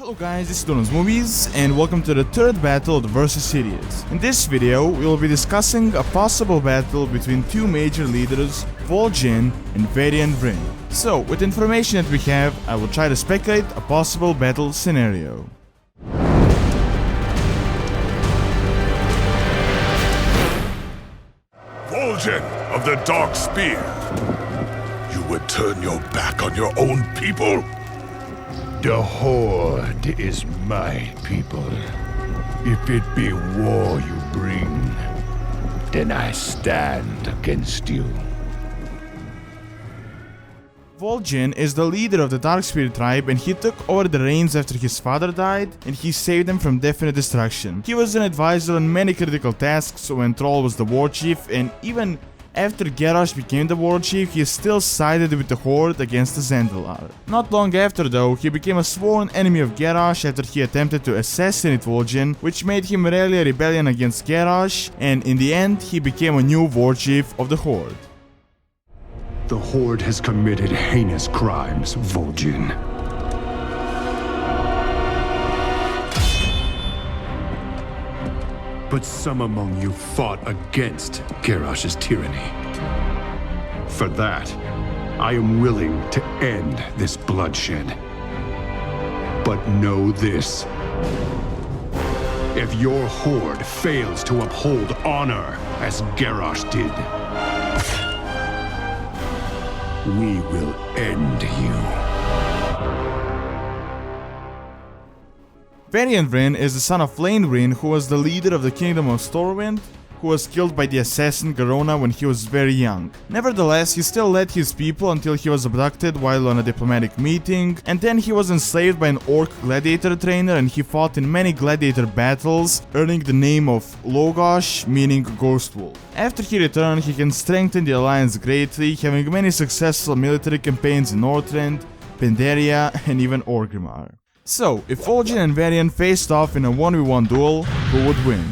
Hello guys, this is Donald's Movies, and welcome to the third battle of the Versus series. In this video, we will be discussing a possible battle between two major leaders, Vol'Jin and Varian Wrynn. So, with the information that we have, I will try to speculate a possible battle scenario. Vol'Jin of the Dark Spear, you would turn your back on your own people? The Horde is my people. If it be war you bring, then I stand against you. Vol'Jin is the leader of the Darkspear tribe, and he took over the reins after his father died, and he saved them from definite destruction. He was an advisor on many critical tasks when Thrall was the Warchief, and even after Garrosh became the Warchief, he still sided with the Horde against the Zandalar. Not long after though, he became a sworn enemy of Garrosh after he attempted to assassinate Vol'Jin, which made him rally a rebellion against Garrosh, and in the end, he became a new Warchief of the Horde. The Horde has committed heinous crimes, Vol'Jin. But some among you fought against Garrosh's tyranny. For that, I am willing to end this bloodshed. But know this. If your Horde fails to uphold honor as Garrosh did, we will end you. Varian Wrynn is the son of Wrynn, who was the leader of the Kingdom of Stormwind, who was killed by the assassin Garona when he was very young. Nevertheless, he still led his people until he was abducted while on a diplomatic meeting, and then he was enslaved by an orc gladiator trainer, and he fought in many gladiator battles, earning the name of Logosh, meaning Ghost Wolf. After he returned, he can strengthen the alliance greatly, having many successful military campaigns in Northrend, Pandaria, and even Orgrimmar. So, if Vol'Jin and Varian faced off in a 1v1 duel, who would win?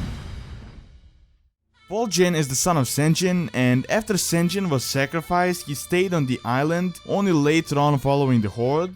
Vol'Jin is the son of Sen'jin, and after Sen'jin was sacrificed, he stayed on the island, only later on following the Horde.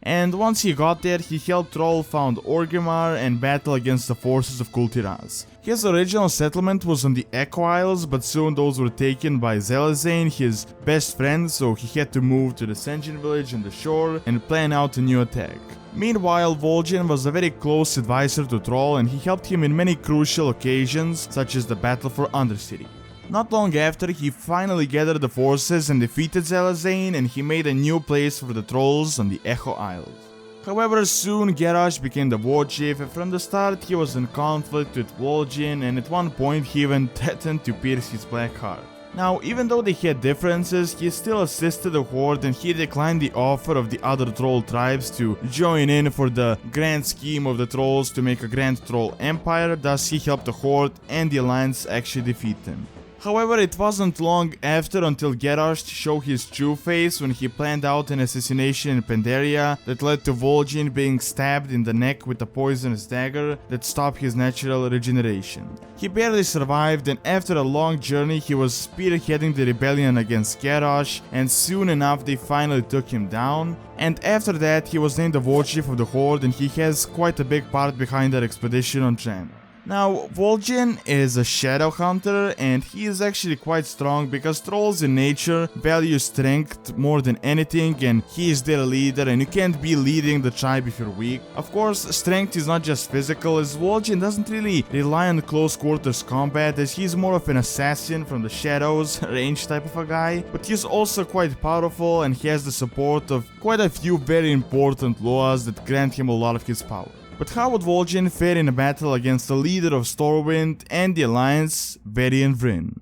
And once he got there, he helped Thrall found Orgrimmar and battle against the forces of Kultiraz. His original settlement was on the Echo Isles, but soon those were taken by Zelazane, his best friend, so he had to move to the Sen'jin village on the shore and plan out a new attack. Meanwhile, Vol'Jin was a very close advisor to Thrall, and he helped him in many crucial occasions, such as the battle for Undercity. Not long after, he finally gathered the forces and defeated Zelazane, and he made a new place for the trolls on the Echo Isles. However, soon Garrosh became the Warchief, and from the start he was in conflict with Vol'Jin, and at one point he even threatened to pierce his black heart. Now, even though they had differences, he still assisted the Horde, and he declined the offer of the other troll tribes to join in for the grand scheme of the trolls to make a grand troll empire. Thus he helped the Horde and the alliance actually defeat them. However, it wasn't long after until Garrosh showed his true face when he planned out an assassination in Pandaria that led to Vol'Jin being stabbed in the neck with a poisonous dagger that stopped his natural regeneration. He barely survived, and after a long journey he was spearheading the rebellion against Garrosh, and soon enough they finally took him down. And after that he was named the Warchief of the Horde, and he has quite a big part behind that expedition on Draenor. Now, Vol'Jin is a shadow hunter, and he is actually quite strong because trolls in nature value strength more than anything, and he is their leader, and you can't be leading the tribe if you're weak. Of course, strength is not just physical, as Vol'Jin doesn't really rely on close quarters combat, as he's more of an assassin from the shadows, range type of a guy, but he's also quite powerful, and he has the support of quite a few very important laws that grant him a lot of his power. But how would Vol'Jin fare in a battle against the leader of Stormwind and the Alliance, Varian Wrynn?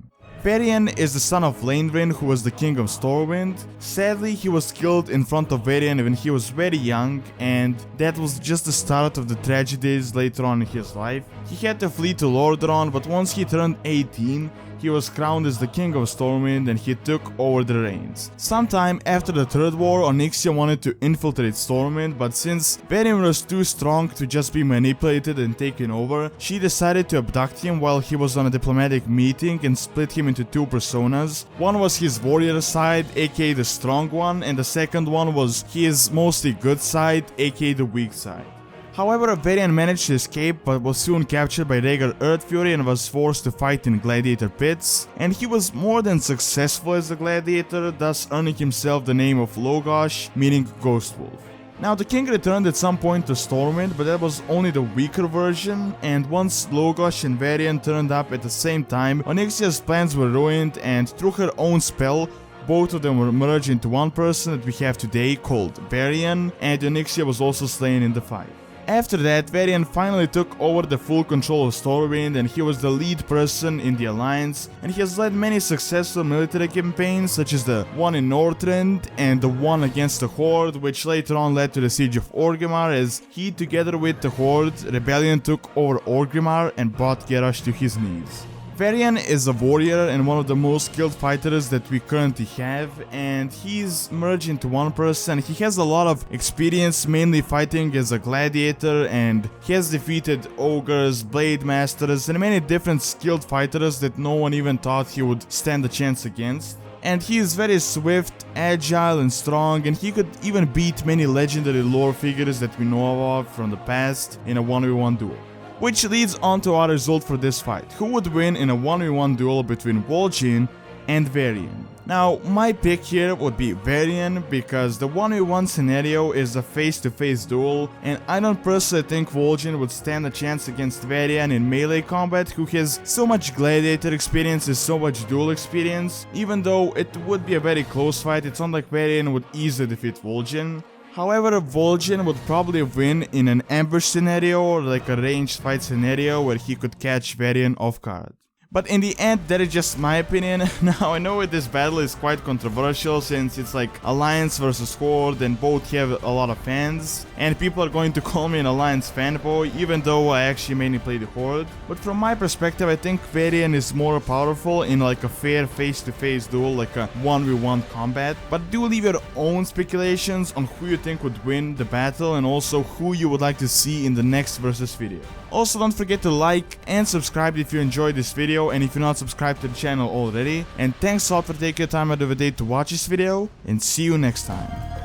Varian is the son of Wrynn, who was the king of Stormwind. Sadly, he was killed in front of Varian when he was very young, and that was just the start of the tragedies later on in his life. He had to flee to Lordaeron, but once he turned 18, he was crowned as the king of Stormwind, and he took over the reins. Sometime after the Third War, Onyxia wanted to infiltrate Stormwind, but since Varian was too strong to just be manipulated and taken over, she decided to abduct him while he was on a diplomatic meeting and split him into two personas. One was his warrior side, aka the strong one, and the second one was his mostly good side, aka the weak side. However, Varian managed to escape but was soon captured by Rhaegar Earthfury and was forced to fight in gladiator pits, and he was more than successful as a gladiator, thus earning himself the name of Logosh, meaning Ghost Wolf. Now, the king returned at some point to Stormwind, but that was only the weaker version, and once Logosh and Varian turned up at the same time, Onyxia's plans were ruined, and through her own spell, both of them were merged into one person that we have today called Varian, and Onyxia was also slain in the fight. After that, Varian finally took over the full control of Stormwind, and he was the lead person in the Alliance, and he has led many successful military campaigns such as the one in Northrend and the one against the Horde, which later on led to the Siege of Orgrimmar, as he together with the Horde rebellion took over Orgrimmar and brought Garrosh to his knees. Varian is a warrior and one of the most skilled fighters that we currently have, and he's merged into one person. He has a lot of experience mainly fighting as a gladiator, and he has defeated ogres, blade masters, and many different skilled fighters that no one even thought he would stand a chance against. And he is very swift, agile and strong, and he could even beat many legendary lore figures that we know of from the past in a 1v1 duel. Which leads on to our result for this fight. Who would win in a 1v1 duel between Vol'Jin and Varian? Now, my pick here would be Varian because the 1v1 scenario is a face-to-face duel, and I don't personally think Vol'Jin would stand a chance against Varian in melee combat, who has so much gladiator experience and so much duel experience. Even though it would be a very close fight, it's not like Varian would easily defeat Vol'Jin. However, Vol'Jin would probably win in an ambush scenario or like a ranged fight scenario where he could catch Varian off guard. But in the end, that is just my opinion. Now, I know this battle is quite controversial since it's like Alliance versus Horde and both have a lot of fans. And people are going to call me an Alliance fanboy, even though I actually mainly play the Horde. But from my perspective, I think Varian is more powerful in like a fair face-to-face duel, like a 1v1 combat. But do leave your own speculations on who you think would win the battle and also who you would like to see in the next versus video. Also, don't forget to like and subscribe if you enjoyed this video and if you're not subscribed to the channel already. And thanks a lot for taking your time out of the day to watch this video, and see you next time.